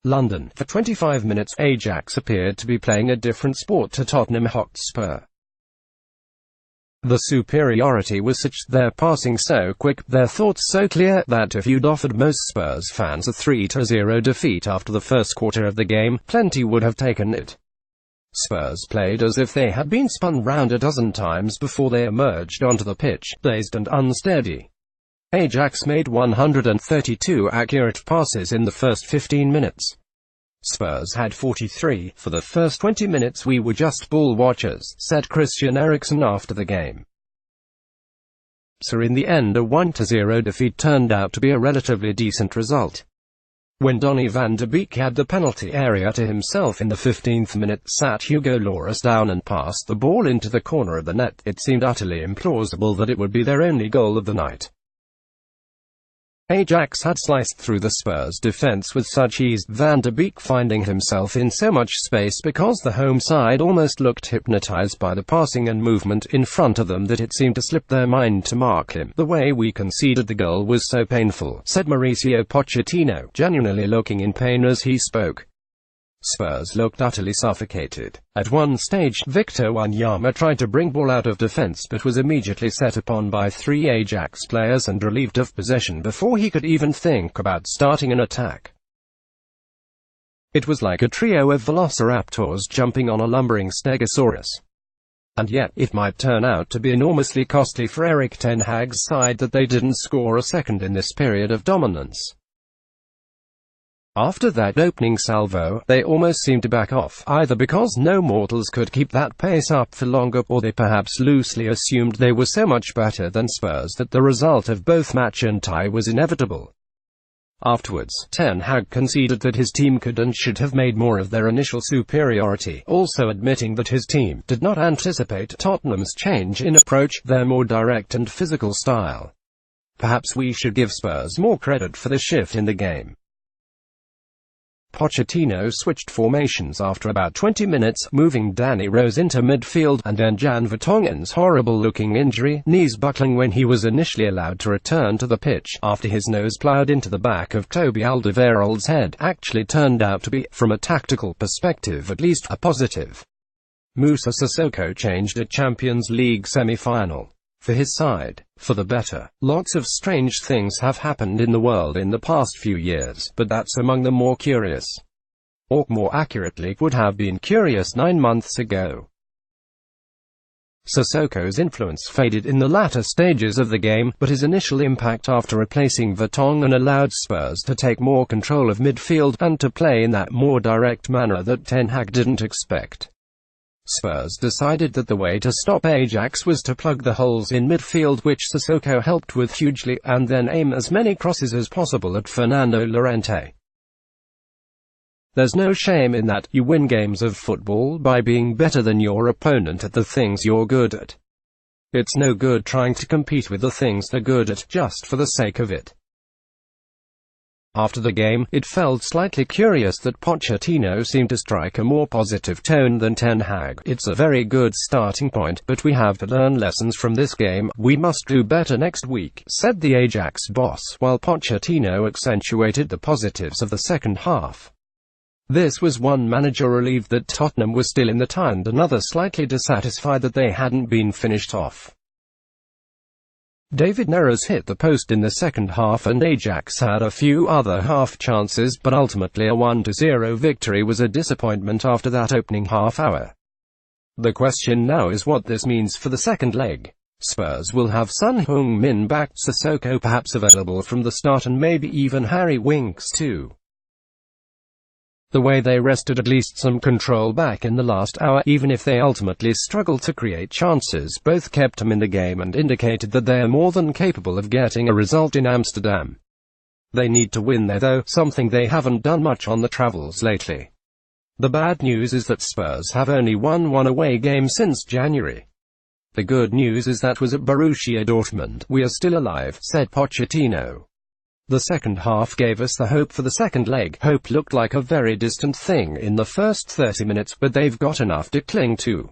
London. For 25 minutes, Ajax appeared to be playing a different sport to Tottenham Hotspur. The superiority was such, their passing so quick, their thoughts so clear, that if you'd offered most Spurs fans a 3-0 defeat after the first quarter of the game, plenty would have taken it. Spurs played as if they had been spun round a dozen times before they emerged onto the pitch, dazed and unsteady. Ajax made 132 accurate passes in the first 15 minutes. Spurs had 43. For the first 20 minutes we were just ball watchers, said Christian Eriksen after the game. So in the end a 1-0 defeat turned out to be a relatively decent result. When Donny van de Beek had the penalty area to himself in the 15th minute, sat Hugo Lloris down and passed the ball into the corner of the net, it seemed utterly implausible that it would be their only goal of the night. Ajax had sliced through the Spurs defense with such ease, Van de Beek finding himself in so much space because the home side almost looked hypnotized by the passing and movement in front of them that it seemed to slip their mind to mark him. The way we conceded the goal was so painful, said Mauricio Pochettino, genuinely looking in pain as he spoke. Spurs looked utterly suffocated. At one stage, Victor Wanyama tried to bring ball out of defense but was immediately set upon by 3 Ajax players and relieved of possession before he could even think about starting an attack. It was like a trio of velociraptors jumping on a lumbering stegosaurus. And yet, it might turn out to be enormously costly for Erik ten Hag's side that they didn't score a second in this period of dominance. After that opening salvo, they almost seemed to back off, either because no mortals could keep that pace up for longer, or they perhaps loosely assumed they were so much better than Spurs that the result of both match and tie was inevitable. Afterwards, Ten Hag conceded that his team could and should have made more of their initial superiority, also admitting that his team did not anticipate Tottenham's change in approach, their more direct and physical style. Perhaps we should give Spurs more credit for the shift in the game. Pochettino switched formations after about 20 minutes, moving Danny Rose into midfield, and then Jan Vertonghen's horrible-looking injury, knees buckling when he was initially allowed to return to the pitch, after his nose ploughed into the back of Toby Alderweireld's head, actually turned out to be, from a tactical perspective at least, a positive. Moussa Sissoko changed at Champions League semi-final. For his side, for the better. Lots of strange things have happened in the world in the past few years, but that's among the more curious. Or, more accurately, would have been curious 9 months ago. Sissoko's influence faded in the latter stages of the game, but his initial impact after replacing Vertonghen allowed Spurs to take more control of midfield, and to play in that more direct manner that Ten Hag didn't expect. Spurs decided that the way to stop Ajax was to plug the holes in midfield, which Sissoko helped with hugely, and then aim as many crosses as possible at Fernando Llorente. There's no shame in that. You win games of football by being better than your opponent at the things you're good at. It's no good trying to compete with the things they're good at, just for the sake of it. After the game, it felt slightly curious that Pochettino seemed to strike a more positive tone than Ten Hag. It's a very good starting point, but we have to learn lessons from this game. We must do better next week, said the Ajax boss, while Pochettino accentuated the positives of the second half. This was one manager relieved that Tottenham was still in the tie, and another slightly dissatisfied that they hadn't been finished off. David Neres hit the post in the second half and Ajax had a few other half chances, but ultimately a 1-0 victory was a disappointment after that opening half hour. The question now is what this means for the second leg. Spurs will have Son Heung-min back, Sissoko perhaps available from the start, and maybe even Harry Winks too. The way they wrested at least some control back in the last hour, even if they ultimately struggled to create chances, both kept them in the game and indicated that they are more than capable of getting a result in Amsterdam. They need to win there though, something they haven't done much on the travels lately. The bad news is that Spurs have only won one away game since January. The good news is that was at Borussia Dortmund. We are still alive, said Pochettino. The second half gave us the hope for the second leg. Hope looked like a very distant thing in the first 30 minutes, but they've got enough to cling to.